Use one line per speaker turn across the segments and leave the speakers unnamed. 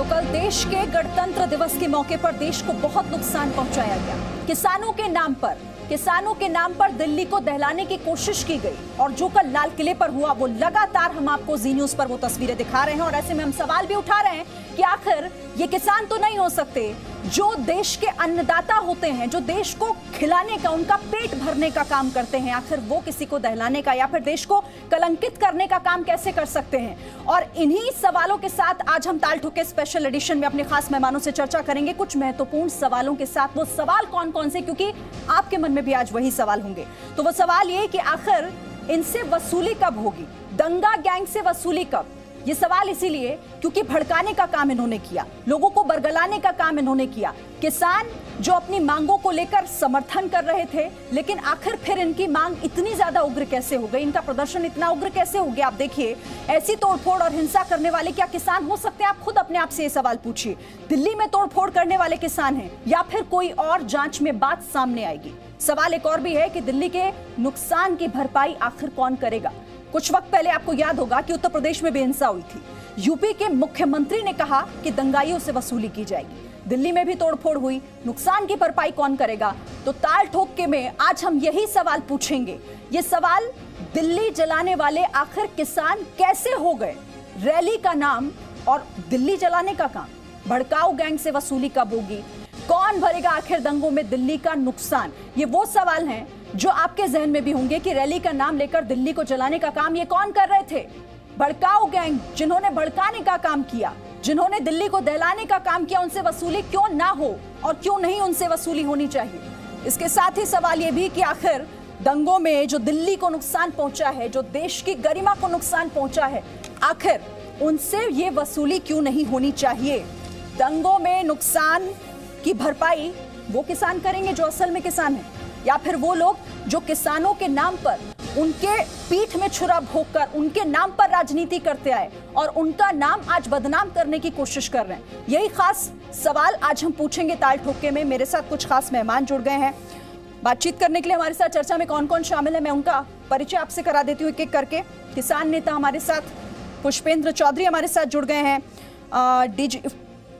तो कल देश के गणतंत्र दिवस के मौके पर देश को बहुत नुकसान पहुंचाया गया। किसानों के नाम पर दिल्ली को दहलाने की कोशिश की गई और जो कल लाल किले पर हुआ वो लगातार हम आपको जी न्यूज पर वो तस्वीरें दिखा रहे हैं। और ऐसे में हम सवाल भी उठा रहे हैं कि आखिर ये किसान तो नहीं हो सकते जो देश के अन्नदाता होते हैं, जो देश को खिलाने का, उनका पेट भरने का काम करते हैं, आखिर वो किसी को दहलाने का या फिर देश को कलंकित करने का काम कैसे कर सकते हैं। और इन्हीं सवालों के साथ आज हम ताल ठोके स्पेशल एडिशन में अपने खास मेहमानों से चर्चा करेंगे, कुछ महत्वपूर्ण सवालों के साथ। वो सवाल कौन कौन से, क्योंकि आपके मन में भी आज वही सवाल होंगे। तो वो सवाल ये कि आखिर इनसे वसूली कब होगी, दंगा गैंग से वसूली कब। ये सवाल इसीलिए क्योंकि भड़काने का काम इन्होंने किया, लोगों को बरगलाने का काम इन्होंने किया। किसान जो अपनी मांगों को लेकर समर्थन कर रहे थे, लेकिन आखिर फिर इनकी मांग इतनी ज्यादा उग्र कैसे हो गई, इनका प्रदर्शन इतना उग्र कैसे हो गया। आप देखिए, ऐसी तोड़फोड़ और हिंसा करने वाले क्या किसान हो सकते हैं? आप खुद अपने आप से ये सवाल पूछिए। दिल्ली में तोड़फोड़ करने वाले किसान हैं या फिर कोई और जांच में बात सामने आएगी? सवाल एक और भी है कि दिल्ली के नुकसान की भरपाई आखिर कौन करेगा? कुछ वक्त पहले आपको याद होगा कि उत्तर प्रदेश में भी हिंसा हुई थी। यूपी के मुख्यमंत्री ने कहा कि दंगाइयों से वसूली की जाएगी। दिल्ली में भी तोड़फोड़ हुई, नुकसान की भरपाई कौन करेगा? तो ताल ठोके में आज हम यही सवाल पूछेंगे। ये सवाल, दिल्ली जलाने वाले आखिर किसान कैसे हो गए? रैली का नाम और दिल्ली जलाने का काम, भड़काऊ गैंग से वसूली कब होगी? कौन भरेगा आखिर दंगों में दिल्ली का नुकसान? ये वो सवाल हैं जो आपके जहन में भी होंगे कि रैली का नाम लेकर दिल्ली को जलाने का काम ये कौन कर रहे थे? भड़काऊ गैंग, जिन्होंने भड़काने का काम किया, जिन्होंने दिल्ली को दहलाने का काम किया, उनसे वसूली क्यों ना हो और क्यों नहीं उनसे वसूली होनी चाहिए? इसके साथ ही सवाल ये भी कि आखिर दंगों में जो दिल्ली को नुकसान पहुंचा है, जो देश की गरिमा को नुकसान पहुंचा है, आखिर उनसे ये वसूली क्यों नहीं होनी चाहिए? दंगों में नुकसान की भरपाई वो किसान करेंगे जो असल में किसान है, या फिर वो लोग जो किसानों के नाम पर, उनके पीठ में छुरा भोंककर उनके नाम पर राजनीति करते आए और उनका नाम आज बदनाम करने की कोशिश कर रहे हैं? यही खास सवाल आज हम पूछेंगे ताल ठोके में। मेरे साथ कुछ खास मेहमान जुड़ गए हैं बातचीत करने के लिए। हमारे साथ चर्चा में कौन कौन शामिल है मैं उनका परिचय आपसे करा देती हूँ एक एक करके। किसान नेता हमारे साथ पुष्पेंद्र चौधरी हमारे साथ जुड़ गए हैं।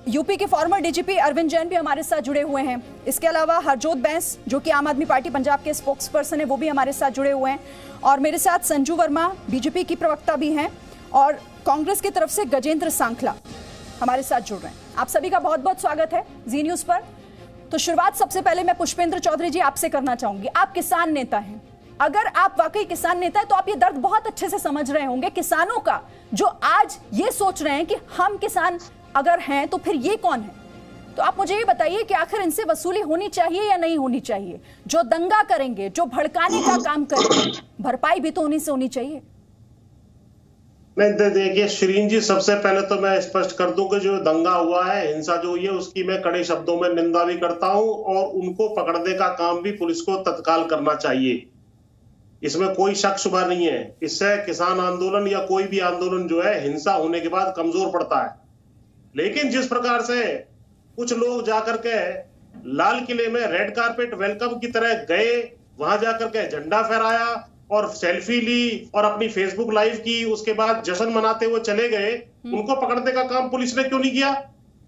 यूपी के फॉर्मर डीजीपी अरविंद जैन भी हमारे साथ जुड़े हुए हैं। इसके अलावा हरजोत बैंस जो कि आम आदमी पार्टी पंजाब के स्पोक्स पर्सन है, वो भी हमारे साथ जुड़े हुए हैं। और मेरे साथ संजू वर्मा बीजेपी की प्रवक्ता भी हैं और कांग्रेस की तरफ से गजेंद्र सांखला हमारे साथ जुड़ रहे हैं। आप सभी का बहुत बहुत स्वागत है जी न्यूज पर। तो शुरुआत सबसे पहले मैं पुष्पेंद्र चौधरी जी आपसे करना चाहूंगी। आप किसान नेता हैं, अगर आप वाकई किसान नेता है तो आप ये दर्द बहुत अच्छे से समझ रहे होंगे किसानों का, जो आज ये सोच रहे हैं कि हम किसान अगर हैं तो फिर ये कौन है? तो आप मुझे ये बताइए कि आखिर इनसे वसूली होनी चाहिए या नहीं होनी चाहिए? जो दंगा करेंगे, जो भड़काने का काम करेंगे, भरपाई भी तो उन्हीं से होनी चाहिए।
नहीं, देखिए श्रीन जी, सबसे पहले तो मैं स्पष्ट कर दूं कि जो दंगा हुआ है, हिंसा जो हुई है, उसकी मैं कड़े शब्दों में निंदा भी करता हूं और उनको पकड़ने का काम भी पुलिस को तत्काल करना चाहिए। इसमें कोई शक शुबा नहीं है। इससे किसान आंदोलन या कोई भी आंदोलन जो है हिंसा होने के बाद कमजोर पड़ता है। लेकिन जिस प्रकार से कुछ लोग जाकर के लाल किले में रेड कारपेट वेलकम की तरह गए, वहां जाकर के झंडा फहराया और सेल्फी ली और अपनी फेसबुक लाइव की, उसके बाद जश्न मनाते हुए चले गए, उनको पकड़ने का काम पुलिस ने क्यों नहीं किया?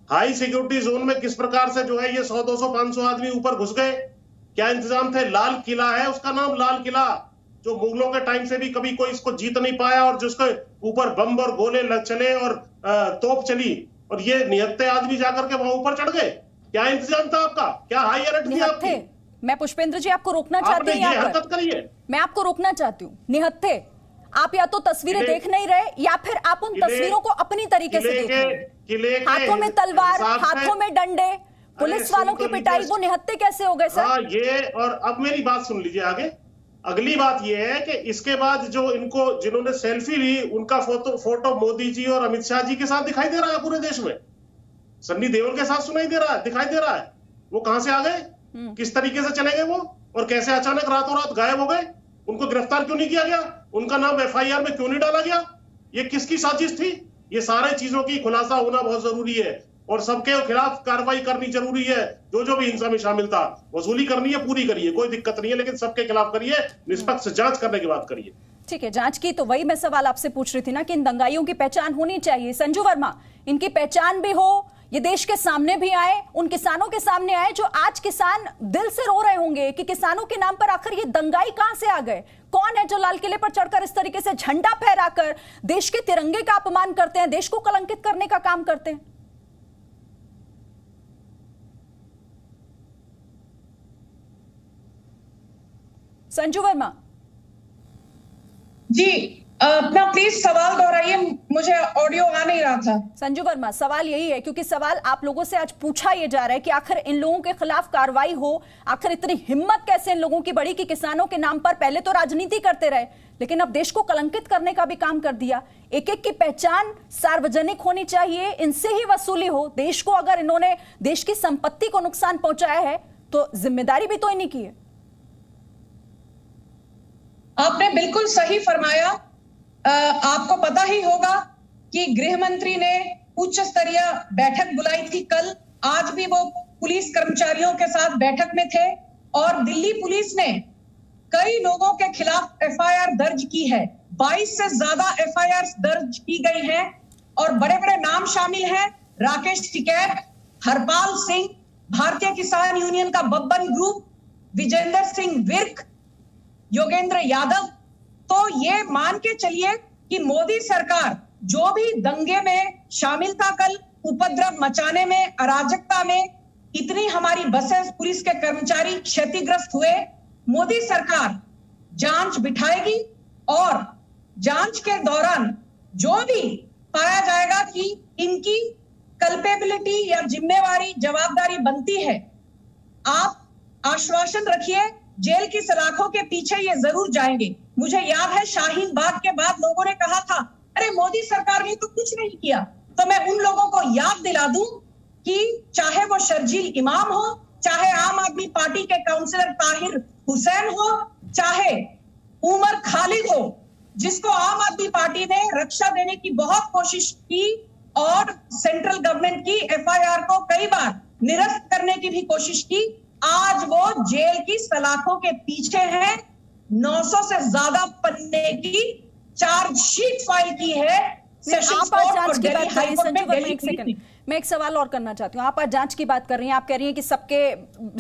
हाई सिक्योरिटी जोन में किस प्रकार से जो है ये 100, 200, 500 आदमी ऊपर घुस गए? क्या इंतजाम थे? लाल किला है, उसका नाम लाल किला, जो मुगलों के टाइम से भी कभी कोई इसको जीत नहीं पाया और जिसके ऊपर बम और गोले चले और तोप चली, और ये निहत्थे आदमी जाकर के वहां ऊपर चढ़ गए। क्या इंतजाम था आपका? क्या हाई अलर्ट थी आपकी?
मैं पुष्पेंद्र जी आपको रोकना चाहती हूँ,
हरकत करिए।
मैं आपको रोकना चाहती हूँ। निहत्थे, आप या तो तस्वीरें देख नहीं रहे या फिर आप उन तस्वीरों को अपनी तरीके से देख रहे हैं। हाथों में तलवार, हाथों में डंडे, पुलिस वालों की पिटाई, वो निहत्थे कैसे हो गए सर?
हाँ, ये, और अब मेरी बात सुन लीजिए आगे। अगली बात यह है कि इसके बाद जो इनको जिन्होंने सेल्फी ली, उनका फोटो मोदी जी और अमित शाह जी के साथ दिखाई दे रहा है पूरे देश में। सन्नी देओल के साथ दिखाई दे रहा है। वो कहां से आ गए? किस तरीके से चले गए वो, और कैसे अचानक रातों रात गायब हो गए? उनको गिरफ्तार क्यों नहीं किया गया? उनका नाम एफआईआर में क्यों नहीं डाला गया? ये किसकी साजिश थी? ये सारे चीजों की खुलासा होना बहुत जरूरी है और सबके खिलाफ कार्रवाई करनी जरूरी है। जो भी हिंसा में शामिल था, वसूली करनी है, पूरी करिए, कोई दिक्कत नहीं है, लेकिन सबके खिलाफ करिए, निष्पक्ष जांच करने की बात करिए।
ठीक है, जांच की तो वही मैं सवाल आपसे पूछ रही थी ना कि इन दंगाइयों की पहचान होनी चाहिए। संजू वर्मा, इनकी पहचान भी हो, ये देश के सामने भी आए, उन किसानों के सामने आए जो आज किसान दिल से रो रहे होंगे कि किसानों के नाम पर आखिर ये दंगाई कहां से आ गए। कौन है जो लाल किले पर चढ़कर इस तरीके से झंडा फहराकर देश के तिरंगे का अपमान करते हैं, देश को कलंकित करने का काम करते हैं। संजू वर्मा
जी, अपना प्लीज सवाल दोहराइए, मुझे ऑडियो आ नहीं रहा था।
संजू वर्मा, सवाल यही है, क्योंकि सवाल आप लोगों से आज पूछा यह जा रहा है कि आखिर इन लोगों के खिलाफ कार्रवाई हो, आखिर इतनी हिम्मत कैसे इन लोगों की बढ़ी कि किसानों के नाम पर पहले तो राजनीति करते रहे, लेकिन अब देश को कलंकित करने का भी काम कर दिया। एक एक की पहचान सार्वजनिक होनी चाहिए, इनसे ही वसूली हो। देश को अगर इन्होंने देश की संपत्ति को नुकसान पहुंचाया है तो जिम्मेदारी भी तो इन्हीं की है।
आपने बिल्कुल सही फरमाया। आपको पता ही होगा कि गृह मंत्री ने उच्च स्तरीय बैठक बुलाई थी कल। आज भी वो पुलिस कर्मचारियों के साथ बैठक में थे और दिल्ली पुलिस ने कई लोगों के खिलाफ एफआईआर दर्ज की है। 22 से ज्यादा एफआईआर दर्ज की गई हैं और बड़े बड़े नाम शामिल हैं। राकेश टिकैत, हरपाल सिंह, भारतीय किसान यूनियन का बब्बन ग्रुप, विजेंद्र सिंह विर्क, योगेंद्र यादव। तो ये मान के चलिए कि मोदी सरकार जो भी दंगे में शामिल था कल, उपद्रव मचाने में, अराजकता में, इतनी हमारी बसें, पुलिस के कर्मचारी क्षतिग्रस्त हुए, मोदी सरकार जांच बिठाएगी और जांच के दौरान जो भी पाया जाएगा कि इनकी कल्पेबिलिटी या जिम्मेवारी, जवाबदारी बनती है, आप आश्वासन रखिए जेल की सलाखों के पीछे ये जरूर जाएंगे। मुझे याद है शाहीन बाग के बाद लोगों ने कहा था अरे मोदी सरकार ने तो कुछ नहीं किया। तो मैं उन लोगों को याद दिला दूं कि चाहे वो शर्जील इमाम हो, चाहे आम आदमी पार्टी के काउंसलर ताहिर हुसैन हो, चाहे उमर खालिद हो, जिसको आम आदमी पार्टी ने रक्षा देने की बहुत कोशिश की और सेंट्रल गवर्नमेंट की एफआईआर को कई बार निरस्त करने की भी कोशिश की, आज वो जेल की सलाखों के पीछे हैं। 900 से ज्यादा पन्ने की चार्जशीट फाइल की है सेशंस कोर्ट और दिल्ली हाई कोर्ट में।
एक सेकंड, मैं एक सवाल और करना चाहती हूँ। आप आज जांच की बात कर रही हैं, आप कह रही हैं कि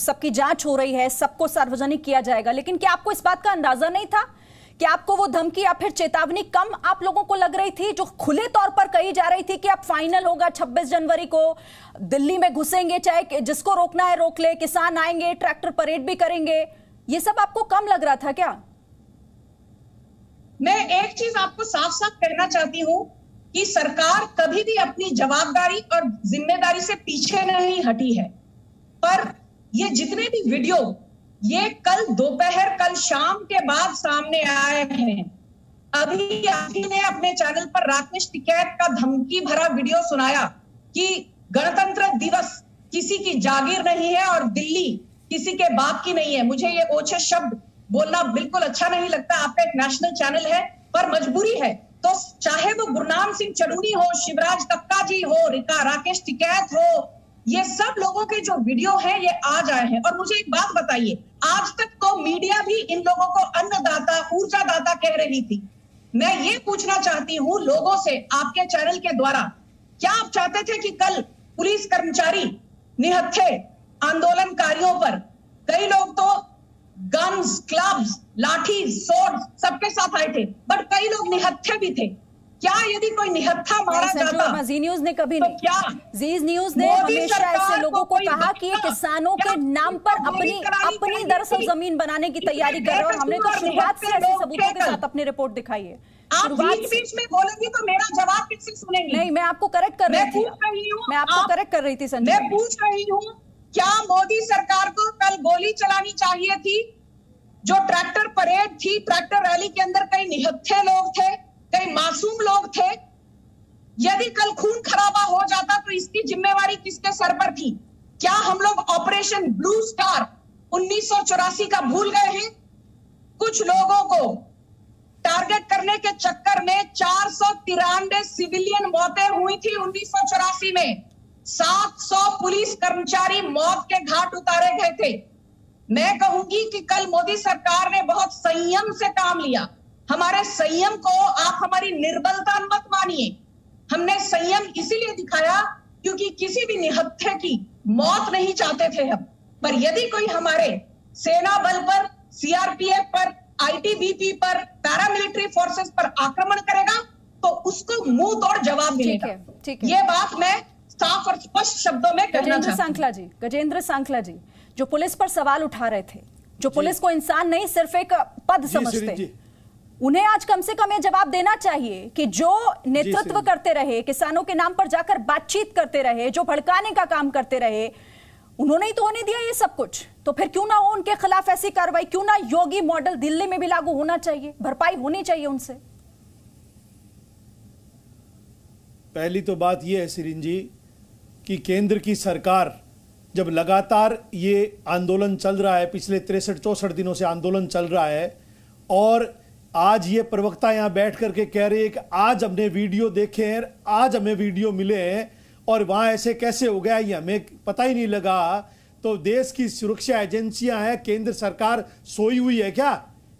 सबकी जांच हो रही है, सबको सार्वजनिक किया जाएगा, लेकिन क्या आपको इस बात का अंदाजा नहीं था कि आपको वो धमकी या फिर चेतावनी कम आप लोगों को लग रही थी, जो खुले तौर पर कही जा रही थी कि अब फाइनल होगा 26 जनवरी को, दिल्ली में घुसेंगे, चाहे जिसको रोकना है रोक ले, किसान आएंगे, ट्रैक्टर परेड भी करेंगे, ये सब आपको कम लग रहा था क्या?
मैं एक चीज आपको साफ साफ कहना चाहती हूं कि सरकार कभी भी अपनी जवाबदारी और जिम्मेदारी से पीछे नहीं हटी है। पर ये जितने भी वीडियो ये कल दोपहर, कल शाम के बाद सामने आए हैं, अभी आप ही ने अपने चैनल पर राकेश टिकैत का धमकी भरा वीडियो सुनाया कि गणतंत्र दिवस किसी की जागीर नहीं है और दिल्ली किसी के बाप की नहीं है। मुझे ये ओछे शब्द बोलना बिल्कुल अच्छा नहीं लगता, आपका एक नेशनल चैनल है, पर मजबूरी है। तो चाहे वो गुरनाम सिंह चड़ूनी हो, शिवराज कक्का जी हो, राकेश टिकैत हो, ये सब लोगों के जो वीडियो है ये आज आए हैं। और मुझे एक बात बताइए, आज तक तो मीडिया भी इन लोगों को अन्नदाता, ऊर्जादाता कह रही थी। मैं ये पूछना चाहती हूँ लोगों से आपके चैनल के द्वारा, क्या आप चाहते थे कि कल पुलिस कर्मचारी निहत्थे आंदोलनकारियों पर, कई लोग तो गन्स, क्लब्स, लाठी, सोर्ड सबके साथ आए थे, बट कई लोग निहत्थे भी थे। क्या यदि कोई निहत्था मारा जाता?
जी न्यूज ने कभी
तो
नहीं,
क्या
जी न्यूज ने हमेशा ऐसे लोगों को कहा कि ये किसानों के नाम पर अपनी दरअसल जमीन बनाने की तैयारी कर रहे हैं, और हमने तो शुरुआत से ऐसे सबूतों के साथ अपनी रिपोर्ट दिखाई है।
आप बीच में बोलेंगी तो मेरा जवाब किससे सुनेंगी?
नहीं, मैं आपको करेक्ट कर रही थी, मैं आपको करेक्ट कर रही थी संजय।
मैं पूछ रही हूँ, क्या मोदी सरकार को कल गोली चलानी चाहिए थी? जो ट्रैक्टर परेड थी, ट्रैक्टर रैली के अंदर कई निहत्थे लोग थे, कई मासूम लोग थे। यदि कल खून खराबा हो जाता तो इसकी जिम्मेवारी किसके सर पर थी? क्या हम लोग ऑपरेशन ब्लू स्टार 1984 का भूल गए हैं? कुछ लोगों को टारगेट करने के चक्कर में 493 सिविलियन मौतें हुई थी 1984 में। 700 पुलिस कर्मचारी मौत के घाट उतारे गए थे। मैं कहूंगी कि कल मोदी सरकार ने बहुत संयम से काम लिया। हमारे संयम को आप हमारी निर्बलता मत मानिए। हमने संयम इसीलिए दिखाया क्योंकि किसी भी निहत्थे की मौत नहीं चाहते थे हम। पर यदि कोई हमारे सेना बल पर, सीआरपीएफ पर, आईटीबीपी पर, पैरामिलिट्री फोर्सेस पर आक्रमण करेगा तो उसको मुंह तोड़ जवाब मिलेगा।
ठीक है।
ये बात मैं साफ और स्पष्ट शब्दों में कहना चाहती हूं।
गजेंद्र सांखला जी, जो पुलिस पर सवाल उठा रहे थे, जो पुलिस को इंसान नहीं सिर्फ एक पद समझते, उन्हें आज कम से कम ये जवाब देना चाहिए कि जो नेतृत्व करते रहे, किसानों के नाम पर जाकर बातचीत करते रहे, जो भड़काने का काम करते रहे, उन्होंने ही तो होने दिया ये सब कुछ। तो फिर क्यों ना हो उनके खिलाफ ऐसी कार्रवाई, क्यों ना योगी मॉडल दिल्ली में भी लागू होना चाहिए, भरपाई होनी चाहिए उनसे।
पहली तो बात यह है सिरिन जी कि केंद्र की सरकार जब लगातार ये आंदोलन चल रहा है, पिछले 63-64 दिनों से आंदोलन चल रहा है, और आज ये प्रवक्ता यहाँ बैठ करके कह रहे हैं कि आज हमने वीडियो देखे हैं, आज हमें वीडियो मिले हैं और वहाँ ऐसे कैसे हो गया ये हमें पता ही नहीं लगा। तो देश की सुरक्षा एजेंसियां हैं, केंद्र सरकार सोई हुई है क्या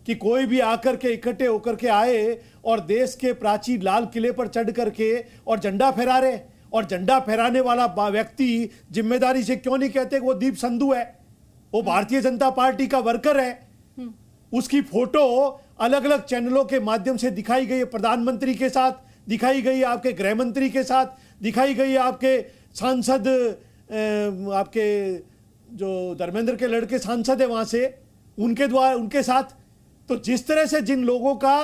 कि कोई भी आकर के इकट्ठे होकर के आए और देश के प्राचीन लाल किले पर चढ़ करके और झंडा फहरा रहे? और झंडा फहराने वाला व्यक्ति जिम्मेदारी से क्यों नहीं कहते कि वो दीप संधू है, वो भारतीय जनता पार्टी का वर्कर है? उसकी फोटो अलग अलग चैनलों के माध्यम से दिखाई गई है, प्रधानमंत्री के साथ दिखाई गई, आपके गृह मंत्री के साथ दिखाई गई, आपके सांसद, आपके जो धर्मेंद्र के लड़के सांसद है वहां से, उनके द्वारा, उनके साथ। तो जिस तरह से जिन लोगों का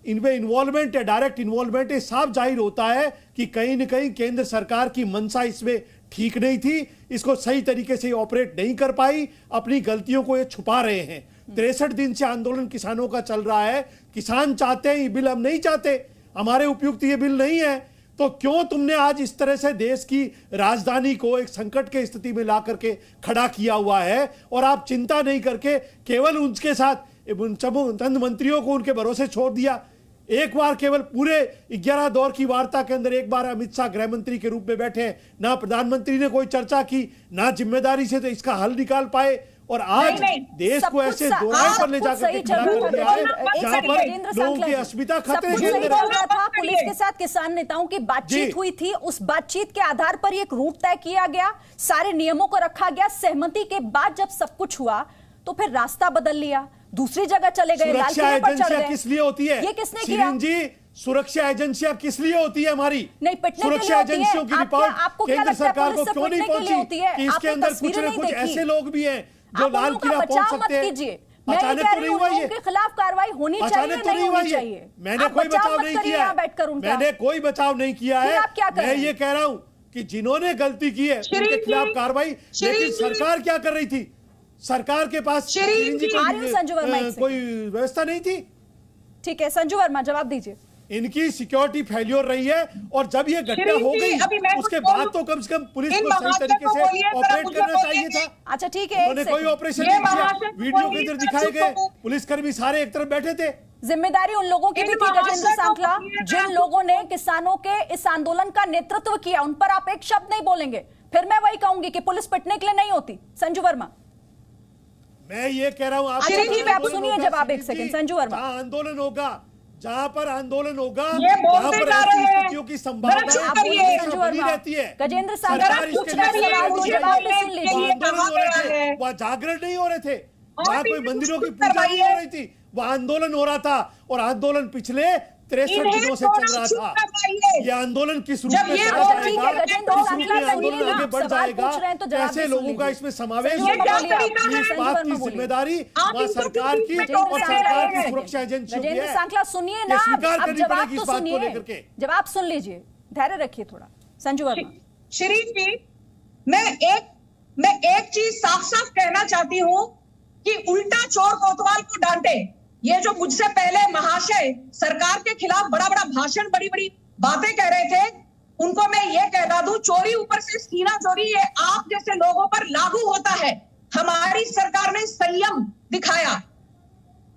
इनमें इन्वॉल्वमेंट है, डायरेक्ट इन्वॉल्वमेंट है, साफ जाहिर होता है कि कहीं न कहीं केंद्र सरकार की मंशा इसमें ठीक नहीं थी, इसको सही तरीके से ऑपरेट नहीं कर पाई, अपनी गलतियों को ये छुपा रहे हैं। 63 दिन से आंदोलन किसानों का चल रहा है, किसान चाहते हैं ये बिल, हम नहीं चाहते, हमारे उपयुक्त ये बिल नहीं है। तो क्यों तुमने आज इस तरह से देश की राजधानी को एक संकट के स्थिति में ला करके खड़ा किया हुआ है, और आप चिंता नहीं करके केवल उनके साथ चंद मंत्रियों को उनके भरोसे छोड़ दिया। एक बार केवल पूरे 11 दौर की वार्ता के अंदर एक बार अमित शाह गृह मंत्री के रूप में बैठे, ना प्रधानमंत्री ने कोई चर्चा की, ना जिम्मेदारी से तो इसका हल निकाल पाए, और आज देश को ऐसे दोराहे पर ले जाकर के खड़ा कर दिया है जहां पर लोगों की अस्मिता खतरे के अंदर है।
पुलिस के साथ किसान नेताओं की बातचीत हुई थी, उस बातचीत के आधार पर एक रूट तय किया गया, सारे नियमों को रखा गया, सहमति के बाद जब सब कुछ हुआ तो फिर रास्ता बदल लिया, दूसरी जगह चले गए, लाल किले पर चढ़ गए।
किस लिए होती है
ये? किसने किया
जी? सुरक्षा एजेंसियां किस लिए होती है हमारी?
नहीं,
सुरक्षा एजेंसियों की रिपोर्ट केंद्र सरकार को क्यों नहीं पहुंची कि इसके अंदर कुछ न कुछ ऐसे लोग भी हैं जो लाल किला पहुंच सकते हैं? अचानक तो नहीं हुआ ये,
उनके खिलाफ कार्रवाई होनी चाहिए,
अचानक तो नहीं हुआ ये। मैंने कोई बचाव नहीं किया है, मैंने कोई बचाव नहीं किया है। मैं ये कह रहा हूं कि जिन्होंने गलती की है उनके खिलाफ कार्रवाई, लेकिन सरकार क्या कर रही थी? सरकार के पास कोई व्यवस्था नहीं थी।
ठीक है संजू वर्मा, जवाब दीजिए।
इनकी सिक्योरिटी फेल्योर रही है, और जब ये घटना हो गई उसके बाद तो कम से कम पुलिस को सही तरीके से ऑपरेट करना चाहिए था।
अच्छा ठीक है,
उन्होंने कोई ऑपरेशन नहीं किया, वीडियो के अंदर दिखाए गए पुलिसकर्मी सारे एक तरफ बैठे थे।
जिम्मेदारी उन लोगों की भी थी गजेंद्र सांखला, जिन लोगों ने किसानों के इस आंदोलन का नेतृत्व किया, उन पर आप एक शब्द नहीं बोलेंगे। फिर मैं वही कहूंगी कि पुलिस पिटने के लिए नहीं होती। संजू वर्मा,
मैं ये कह रहा हूं,
आप सुनिए जवाब एक सेकंड। संजू वर्मा,
आंदोलन होगा, जहां पर आंदोलन होगा
वहां पर ऐसी
स्थितियों की संभावना रहती है।
गजेंद्र सांखला पूछ रहे सवाल को जवाब में सुन लीजिए।
वहां जागरण नहीं हो रहे थे, वहां कोई मंदिरों की पूजा नहीं हो रही थी, वहां आंदोलन हो रहा था, और आंदोलन पिछले 63 दिनों से चल रहा था। ये आंदोलन किस रूप में आंदोलन आगे बढ़ जाएगा, कैसे लोगों का इसमें समावेश होगा, इस बात की जिम्मेदारी वहाँ सरकार की और सरकार की सुरक्षा एजेंसियों की है।
सांखला सुनिए ना,
स्वीकार करनी पड़ेगी इस बात को लेकर के।
जवाब सुन लीजिए, धैर्य रखिए थोड़ा। संजू वर्मा,
श्री जी, मैं एक चीज साफ साफ कहना चाहती हूँ कि उल्टा चोर कोतवाल को डांटे। ये जो मुझसे पहले महाशय सरकार के खिलाफ बड़ा बड़ा भाषण, बड़ी बड़ी बातें कह रहे थे, उनको मैं ये कहना दूं, चोरी ऊपर से सीना चोरी ये आप जैसे लोगों पर लागू होता है। हमारी सरकार ने संयम दिखाया।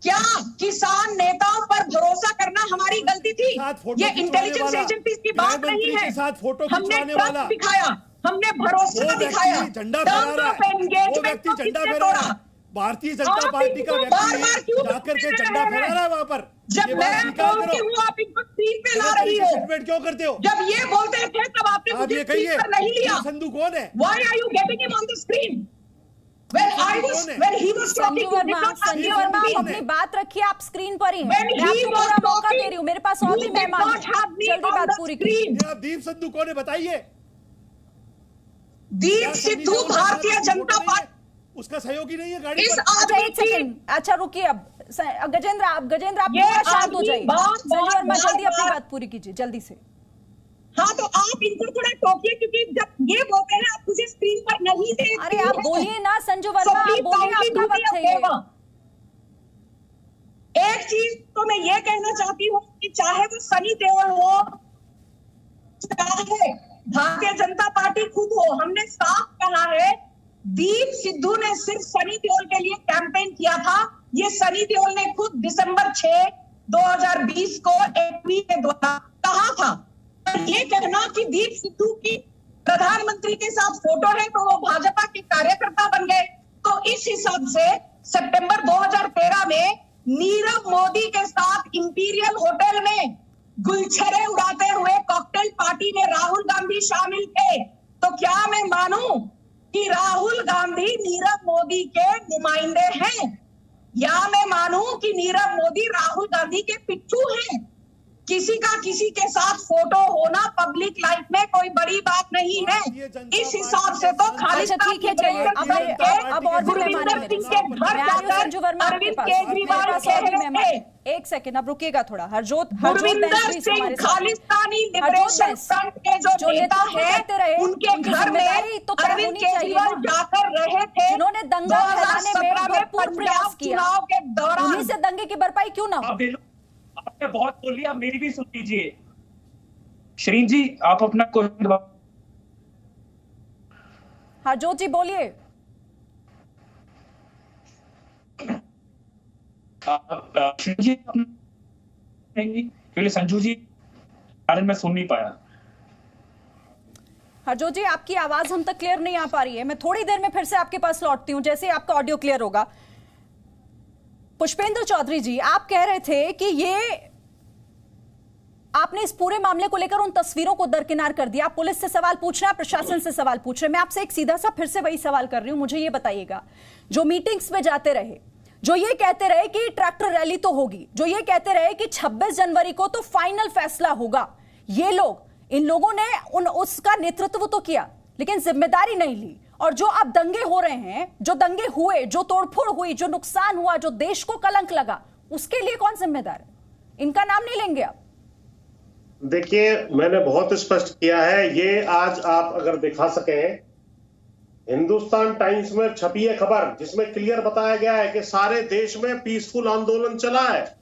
क्या किसान नेताओं पर भरोसा करना हमारी गलती थी? ये इंटेलिजेंस एजेंसीज की बात नहीं है। हमने ट्रस्ट दिखाया, हमने भरोसा दिखाया, टर्म्स ऑफ एंगेजमेंट को किसने तोड़ा?
भारतीय जनता पार्टी का व्यक्ति जाकर के झंडा फहरा रहा है वहां पर।
जब मैं बोलती हूँ आप इनको स्क्रीन पे ला रही हो,
क्यों करते हो?
जब ये बोलते थे तब आपने मुझे स्क्रीन पर नहीं लिया।
संधू कौन है?
Why are you getting him on the screen? When he was talking,
Sanju Verma, आप अपनी बात रखिए, आप स्क्रीन पर ही हैं। मैं आपको पूरा मौका दे रही हूँ, मेरे पास और भी मेहमान हैं, जल्दी बात पूरी कीजिए।
आप दीप सिद्धू कौन है बताइए?
दीप सिद्धू भारतीय जनता पार्टी,
उसका सहयोगी नहीं है गाड़ी
इस
पर।
आदमी
एक सेकंड, अच्छा रुकिए, अब गजेंद्र आप पूरा शांत हो जाइए। संजू वर्मा जल्दी अपनी बात पूरी कीजिए, जल्दी से।
हाँ, तो आप इनको थोड़ा टोकिए, क्योंकि जब ये बोलते हैं आप मुझे स्क्रीन पर नहीं देखते।
अरे आप बोलिए ना संजू वर्मा, आप बोलिए, आपका वक्त है ये।
एक चीज तो मैं ये कहना चाहती हूँ कि चाहे वो सनी देओल हो, चाहे भारतीय जनता पार्टी खुद हो, हमने साफ कहा है दीप सिद्धू ने सिर्फ सनी देओल के लिए कैंपेन किया था। ये सनी देओल ने खुद दिसंबर 6, 2020 को एक ट्वीट के द्वारा कहा था। ये कहना कि दीप सिद्धू की प्रधानमंत्री के साथ फोटो है तो वो भाजपा के कार्यकर्ता बन गए, तो इस हिसाब से सितंबर 2013 में नीरव मोदी के साथ इंपीरियल होटल में गुलछरे उड़ाते हुए कॉकटेल पार्टी में राहुल गांधी शामिल थे। तो क्या मैं मानूं कि राहुल गांधी नीरव मोदी के नुमाइंदे हैं, या मैं मानूं कि नीरव मोदी राहुल गांधी के पिट्ठू हैं? किसी का किसी के साथ फोटो होना पब्लिक लाइफ में कोई बड़ी बात नहीं है। इस हिसाब से तो खालिस्तान के
अब और भी मेहमान हैं मेरे साथ।
अरविंद केजरीवाल कह रहे थे,
एक सेकंड, अब रुकिएगा थोड़ा। हरजोत
गुरविंदर सिंह खालिस्तानी लिबरेशन फ्रंट के जो नेता है, उनके घर में अरविंद केजरीवाल जाकर रहे थे,
जिन्होंने दंगा फैलाने में भरपूर प्रयास किया।
चुनाव के दौरान
उन्हीं से दंगे की भरपाई क्यों ना हो?
आपने बहुत बोल लिया, मेरी भी सुन लीजिए। श्रीन जी, आप अपना क्वेश्चन।
हरजोत जी बोलिए।
श्रीन जी संजू जी कारण मैं सुन नहीं पाया।
हरजोत जी, आपकी आवाज हम तक क्लियर नहीं आ पा रही है। मैं थोड़ी देर में फिर से आपके पास लौटती हूं, जैसे आपका ऑडियो क्लियर होगा। पुष्पेंद्र चौधरी जी, आप कह रहे थे कि ये आपने इस पूरे मामले को लेकर उन तस्वीरों को दरकिनार कर दिया। आप पुलिस से सवाल पूछ रहे हैं, प्रशासन से सवाल पूछ रहे हैं। मैं आपसे एक सीधा सा फिर से वही सवाल कर रही हूं, मुझे ये बताइएगा, जो मीटिंग्स में जाते रहे, जो ये कहते रहे कि ट्रैक्टर रैली तो होगी, जो ये कहते रहे कि 26 जनवरी को तो फाइनल फैसला होगा, ये लोग, इन लोगों ने उसका नेतृत्व तो किया लेकिन जिम्मेदारी नहीं ली। और जो अब दंगे हो रहे हैं, जो दंगे हुए, जो तोड़फोड़ हुई, जो नुकसान हुआ, जो देश को कलंक लगा, उसके लिए कौन जिम्मेदार है? इनका नाम नहीं लेंगे आप।
देखिए, मैंने बहुत स्पष्ट किया है, ये आज आप अगर दिखा सके, हिंदुस्तान टाइम्स में छपी है खबर जिसमें क्लियर बताया गया है कि सारे देश में पीसफुल आंदोलन चला है।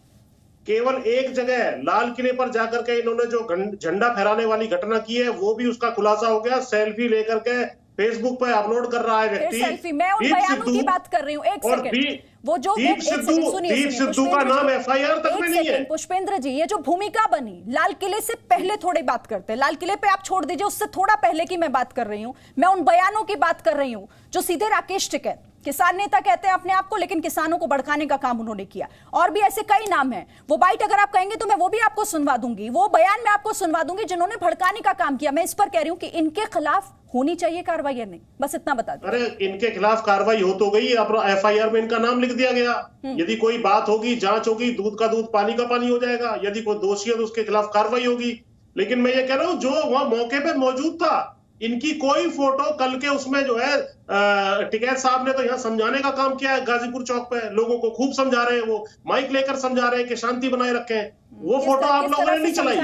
केवल एक जगह लाल किले पर जाकर के इन्होंने जो झंडा फहराने वाली घटना की है, वो भी उसका खुलासा हो गया। सेल्फी लेकर के फेसबुक पे अपलोड कर रहा है व्यक्ति।
सेल्फी, मैं उन बयानों की बात कर रही हूँ। एक सेकंड, वो जो
दीप सिद्धू का नाम एफआईआर तक में नहीं है।
पुष्पेंद्र जी, ये जो भूमिका बनी, लाल किले से पहले थोड़ी बात करते हैं। लाल किले पे आप छोड़ दीजिए, उससे थोड़ा पहले की मैं बात कर रही हूँ। मैं उन बयानों की बात कर रही हूँ जो सीधे राकेश टिकैत, किसान नेता कहते हैं अपने आप को, लेकिन किसानों को भड़काने का काम उन्होंने किया। और भी ऐसे कई नाम हैं। वो बाइट अगर आप कहेंगे तो मैं वो भी आपको सुनवा दूंगी, वो बयान मैं आपको सुनवा दूंगी जिन्होंने भड़काने का काम किया। मैं इस पर कह रही हूं कि इनके खिलाफ होनी चाहिए कार्रवाई या नहीं, बस इतना बता दो।
अरे, इनके खिलाफ कार्रवाई हो तो गई, अब एफआईआर में इनका नाम लिख दिया गया। यदि कोई बात होगी, जांच होगी, दूध का दूध पानी का पानी हो जाएगा। यदि कोई दोषी है तो उसके खिलाफ कार्रवाई होगी। लेकिन मैं ये कह रहा हूं, जो वहां मौके पे मौजूद था, इनकी कोई फोटो कल के उसमें जो है, टिकैत साहब ने तो यहाँ समझाने का काम किया है। गाजीपुर चौक पे लोगों को खूब समझा रहे हैं, वो माइक लेकर समझा रहे हैं कि शांति बनाए रखें। वो फोटो आप लोगों ने नहीं चलाई।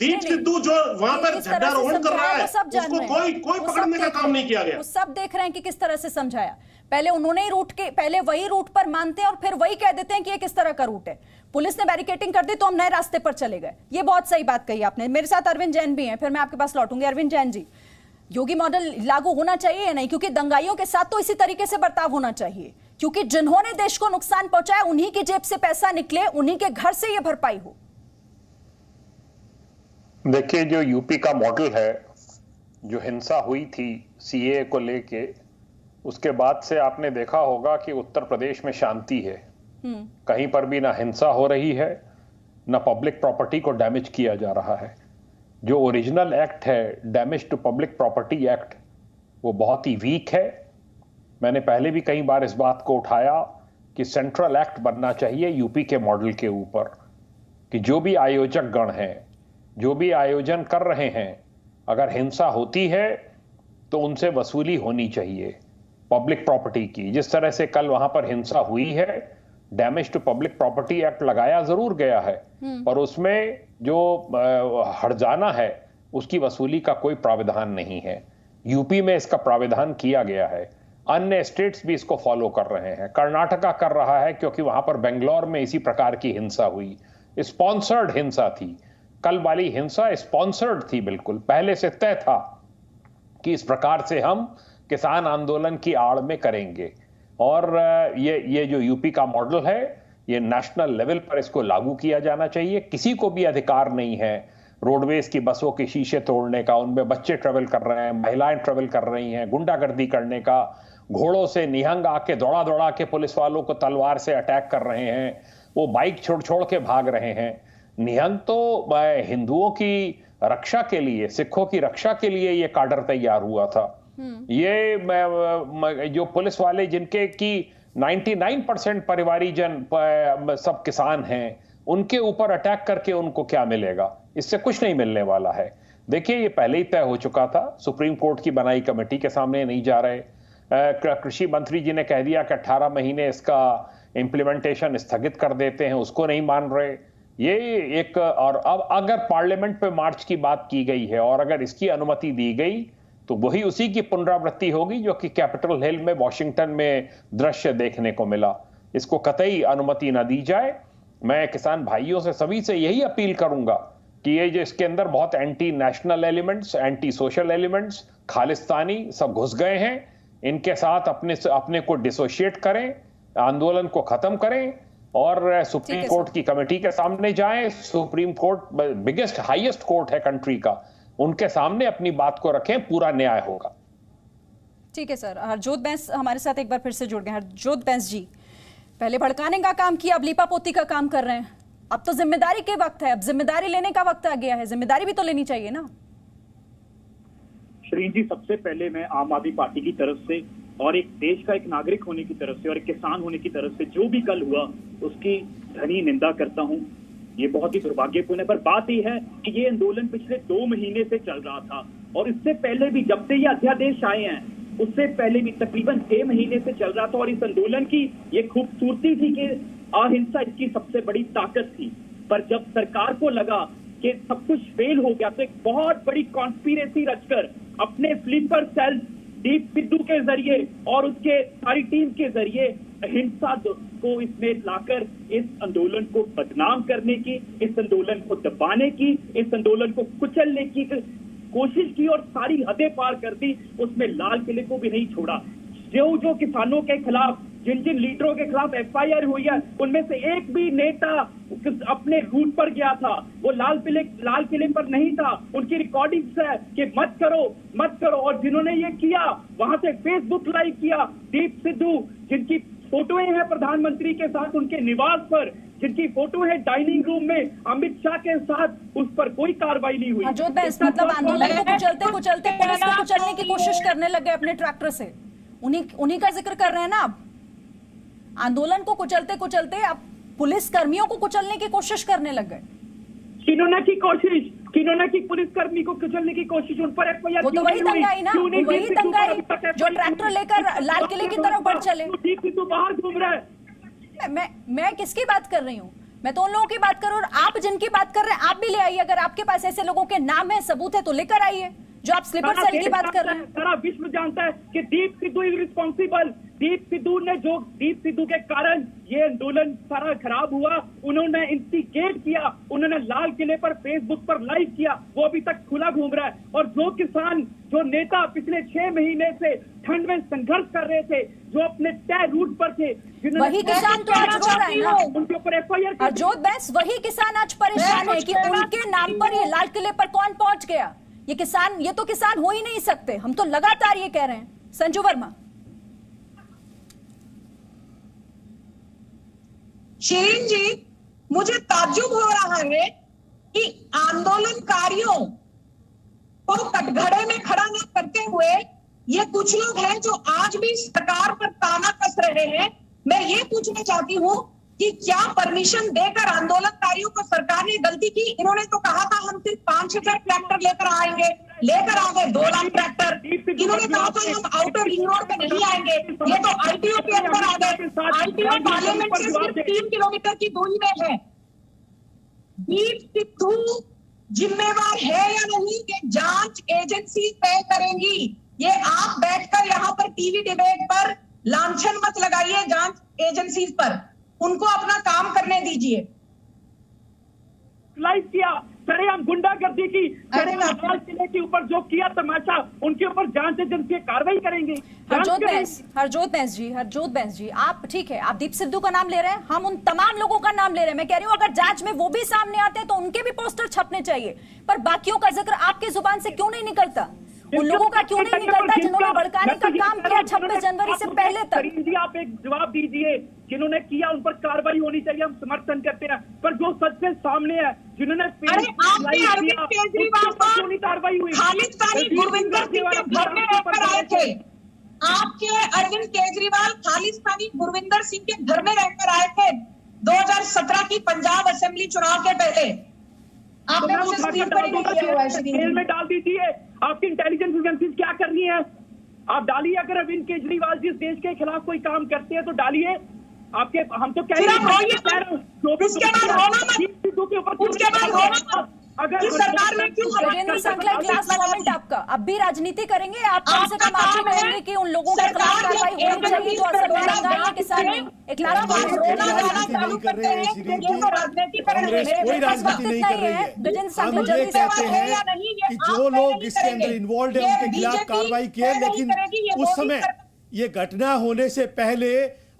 दीप सिद्धू जो वहां पर झंडारोहण कर रहा है, उसको कोई पकड़ने का काम नहीं किया गया।
वो सब देख रहे हैं कि किस तरह से समझाया। पहले उन्होंने ही पहले वही रूट पर मानते हैं और फिर वही कह देते हैं कि ये किस तरह का रूट है। पुलिस ने बैरिकेडिंग कर दी तो हम नए रास्ते पर चले गए। ये बहुत सही बात कही आपने। मेरे साथ अरविंद जैन भी हैं, फिर मैं आपके पास लौटूंगी। अरविंद जैन जी, योगी मॉडल लागू होना चाहिए या नहीं? क्योंकि दंगाइयों के साथ तो इसी तरीके से बर्ताव होना चाहिए, क्योंकि जिन्होंने देश को नुकसान पहुंचाया उन्हीं की जेब से पैसा निकले, उन्हीं के घर से यह भरपाई हो।
देखिए, जो यूपी का मॉडल है, जो हिंसा हुई थी सीए को लेके, उसके बाद से आपने देखा होगा कि उत्तर प्रदेश में शांति है, कहीं पर भी ना हिंसा हो रही है, ना पब्लिक प्रॉपर्टी को डैमेज किया जा रहा है। जो ओरिजिनल एक्ट है damage to public property act, वो बहुत ही वीक है। मैंने पहले भी कई बार इस बात को उठाया कि सेंट्रल एक्ट बनना चाहिए यूपी के मॉडल के ऊपर, कि जो भी आयोजक गण हैं, जो भी आयोजन कर रहे हैं, अगर हिंसा होती है तो उनसे वसूली होनी चाहिए पब्लिक प्रॉपर्टी की। जिस तरह से कल वहां पर हिंसा हुई है, damage to public property act लगाया जरूर गया है, पर उसमें जो हर्जाना है उसकी वसूली का कोई प्राविधान नहीं है। यूपी में इसका प्राविधान किया गया है, अन्य स्टेट्स भी इसको फॉलो कर रहे हैं। कर्नाटका कर रहा है क्योंकि वहां पर बेंगलोर में इसी प्रकार की हिंसा हुई, स्पॉन्सर्ड हिंसा थी। कल वाली हिंसा स्पॉन्सर्ड थी, बिल्कुल पहले से तय था कि इस प्रकार से हम किसान आंदोलन की आड़ में करेंगे। और ये जो यूपी का मॉडल है, ये नेशनल लेवल पर इसको लागू किया जाना चाहिए। किसी को भी अधिकार नहीं है रोडवेज की बसों के शीशे तोड़ने का, उनमें बच्चे ट्रेवल कर रहे हैं, महिलाएं ट्रेवल कर रही हैं, गुंडागर्दी करने का, घोड़ों से निहंग आके दौड़ा दौड़ा के पुलिस वालों को तलवार से अटैक कर रहे हैं, वो बाइक छोड़ छोड़ के भाग रहे हैं। निहंग तो हिंदुओं की रक्षा के लिए, सिखों की रक्षा के लिए ये काडर तैयार हुआ था। ये जो पुलिस वाले जिनके की 99% परिवारीजन सब किसान हैं, उनके ऊपर अटैक करके उनको क्या मिलेगा? इससे कुछ नहीं मिलने वाला है। देखिए, ये पहले ही तय हो चुका था, सुप्रीम कोर्ट की बनाई कमेटी के सामने नहीं जा रहे। कृषि मंत्री जी ने कह दिया कि 18 महीने इसका इंप्लीमेंटेशन स्थगित कर देते हैं, उसको नहीं मान रहे। ये एक, और अब अगर पार्लियामेंट पे मार्च की बात की गई है और अगर इसकी अनुमति दी गई तो वही उसी की पुनरावृत्ति होगी जो कि कैपिटल हिल में, वॉशिंगटन में दृश्य देखने को मिला। इसको कतई अनुमति ना दी जाए। मैं किसान भाइयों से, सभी से यही अपील करूंगा कि ये जो इसके अंदर बहुत anti national elements, anti social elements, Khalistani सब घुस गए हैं, इनके साथ अपने को डिसोशिएट करें, आंदोलन को खत्म करें और सुप्रीम कोर्ट की कमेटी के सामने जाएं। Supreme court biggest highest court है कंट्री का, उनके सामने अपनी बात को रखें, पूरा न्याय होगा।
ठीक है सर। हरजोत बैंस हमारे साथ एक बार फिर से जुड़ गए। हरजोत बैंस जी, पहले भड़काने का काम किया, अब लीपापोती का काम कर रहे हैं। अब तो जिम्मेदारी के वक्त है, अब जिम्मेदारी लेने का वक्त आ गया है। जिम्मेदारी भी तो लेनी चाहिए ना।
श्रीन जी, सबसे पहले मैं आम आदमी पार्टी की तरफ से और एक देश का एक नागरिक होने की तरफ से और एक किसान होने की तरफ से जो भी कल हुआ उसकी घनी निंदा करता हूं। ये बहुत ही दुर्भाग्यपूर्ण है। पर बात यह है कि ये आंदोलन पिछले 2 महीने से चल रहा था और इससे पहले भी, जब से ये अध्यादेश आए हैं उससे पहले भी तकरीबन 6 महीने से चल रहा था। और इस आंदोलन की ये खूबसूरती थी कि अहिंसा इसकी सबसे बड़ी ताकत थी। पर जब सरकार को लगा कि सब कुछ फेल हो गया तो एक बहुत बड़ी कॉन्स्पिरेसी रचकर अपने स्लीपर सेल दीप सिद्धू के जरिए और उसके सारी टीम के जरिए हिंसा को इसमें लाकर इस आंदोलन को बदनाम करने की, इस आंदोलन को दबाने की, इस आंदोलन को कुचलने की कोशिश की और सारी हदें पार कर दी। उसमें लाल किले को भी नहीं छोड़ा। जो किसानों के खिलाफ, जिन जिन लीडरों के खिलाफ FIR हुई है, उनमें से एक भी नेता अपने रूट पर गया था, वो लाल किले पर नहीं था। उनकी रिकॉर्डिंग्स है कि मत करो। और जिन्होंने ये किया, वहां से फेसबुक लाइव किया, दीप सिद्धू, जिनकी फोटोएं हैं प्रधानमंत्री के साथ उनके निवास पर, जिनकी फोटो है डाइनिंग रूम में अमित शाह के साथ, उस पर कोई कार्रवाई नहीं हुई।
मतलब आंदोलन को कुचलते पुलिस को कुचलने की कोशिश करने लगे अपने ट्रैक्टर से। उन्हीं का जिक्र कर रहे हैं ना आप। आंदोलन को कुचलते अब पुलिस कर्मियों को कुचलने की कोशिश करने लग गए।
किन्होंने की पुलिसकर्मी को कुचलने की कोशिश, उन पर FIR
वो तो वही दंगाई ना, वही दंगाई जो ट्रैक्टर लेकर लाल किले की तरफ बढ़ चले।
तो बाहर घूम रहा है।
मैं किसकी बात कर रही हूँ? मैं तो उन लोगों की बात कर रही हूँ। और आप जिनकी बात कर रहे हैं, आप भी ले आइए। अगर आपके पास ऐसे लोगों के नाम है, सबूत है, तो लेकर आइए। जो आप स्लीपर सेल की बात कर रहे हैं,
सारा विश्व जानता है कि दीप सिद्धू इज रिस्पॉन्सिबल। दीप सिद्धू के कारण ये आंदोलन सारा खराब हुआ। उन्होंने इंस्टिगेट किया, उन्होंने लाल किले पर फेसबुक पर लाइव किया, वो अभी तक खुला घूम रहा है। और जो किसान, जो नेता पिछले 6 महीने से ठंड में संघर्ष कर रहे थे, जो अपने तय रूट पर थे,
वही किसान तो आज रो रहे हैं ना।
उनके ऊपर FIR।
हरजोत बैंस, वही किसान आज परेशान है कि उनके नाम पर ये लाल किले पर कौन पहुंच गया। ये तो किसान हो ही नहीं सकते। हम तो लगातार ये कह रहे हैं। संजू वर्मा,
शिरीन जी, मुझे ताज्जुब हो रहा है कि आंदोलनकारियों को कटघरे में खड़ा न करते हुए ये कुछ लोग हैं जो आज भी सरकार पर ताना कस रहे हैं। मैं ये पूछना चाहती हूँ कि क्या परमिशन देकर आंदोलनकारियों को सरकार ने गलती की? इन्होंने तो कहा था हम सिर्फ 5,000 ट्रैक्टर लेकर आएंगे, लेकर आ गए 2 लाख ट्रैक्टर। इन्होंने कहा था हम आउटर रिंग रोड पे नहीं आएंगे, ये तो आईटीओ के अंदर आ गए। आईटीओ पार्लियामेंट से सिर्फ 3 किलोमीटर की दूरी में है। दीप सिद्धू जिम्मेवार है या नहीं, ये जांच एजेंसी तय करेंगी। ये आप बैठकर यहाँ पर टीवी डिबेट पर लांछन मत लगाइए जांच एजेंसी पर, उनको अपना काम करने दीजिए।
लाइव किया सरेआम गुंडागर्दी की, लाल किले के ऊपर जो किया तमाशा, उनके ऊपर जांच एजेंसी कार्रवाई करेंगे।
हरजोत बैंस जी, आप ठीक है, आप दीप सिद्धू का नाम ले रहे हैं, हम उन तमाम लोगों का नाम ले रहे हैं। मैं कह रही हूँ अगर जांच में वो भी सामने आते हैं तो उनके भी पोस्टर छपने चाहिए, पर बाकियों का जिक्र आपकी जुबान से क्यों नहीं निकलता? उन लोगों का क्यों नहीं निकलता जिन्होंने भड़काने का काम किया 26 जनवरी से पहले तक?
जी आप एक जवाब दीजिए, जिन्होंने किया उन पर कार्रवाई होनी चाहिए, हम समर्थन करते हैं, पर जो सच से सामने है, जिन्होंने
अरविंद केजरीवाल पर
कार्रवाई हुई,
खालिस्तानी गुरविंदर सिंह के घर में रहकर आए थे। आपके अरविंद केजरीवाल खालिस्तानी गुरविंदर सिंह के घर में रहकर आए थे 2017 की पंजाब असेंबली चुनाव के पहले। आपने मुझे स्क्रीन पर ही नहीं किया हुआ है।
जेल में डाल दीजिए। आपकी इंटेलिजेंस एजेंसीज क्या कर रही है? आप डालिए। अगर अरविंद केजरीवाल जिस देश के खिलाफ कोई काम करते हैं तो डालिए। आपके हम तो कह रहे हैं
उसके बाद रोना मत, अगर सरकार में क्यों
आपका अब भी राजनीति करेंगे? आप कम से कम आप कहेंगे कि उन लोगों के खिलाफ कार्रवाई होनी चाहिए जो असर में लगा किसान ने एक लाख
चालू करते हैं।
कोई राजनीति नहीं कर रही है। हम ये कहते हैं कि जो लोग इसके अंदर इन्वॉल्व है उनके खिलाफ कार्रवाई किए, लेकिन उस समय ये घटना होने से पहले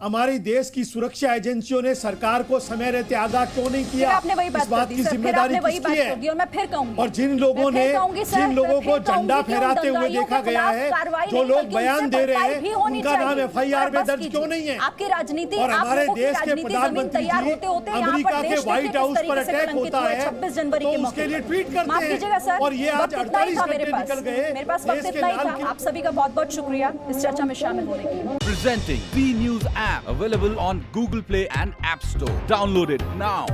हमारी देश की सुरक्षा एजेंसियों ने सरकार को समय रहते आगाह क्यों नहीं किया?
आपने वही बात
इस बात की जिम्मेदारी किसकी है?
और मैं फिर कहूंगी,
और जिन लोगों को झंडा फहराते हुए देखा गया है, जो लोग बयान दे रहे हैं, उनका नाम FIR में दर्ज क्यों नहीं है?
आपकी राजनीति
और हमारे देश के प्रधानमंत्री जी अमेरिका के व्हाइट हाउस पर अटैक होता है
26 जनवरी
तो
के
उसके लिए ट्वीट करते हैं, और ये आज 48 घंटे निकल गए।
मेरे पास वक्त इतना ही था। आप सभी का बहुत बहुत शुक्रिया इस चर्चा में शामिल होने के लिए।
Presenting B News app available on Google Play and App Store. Download it now.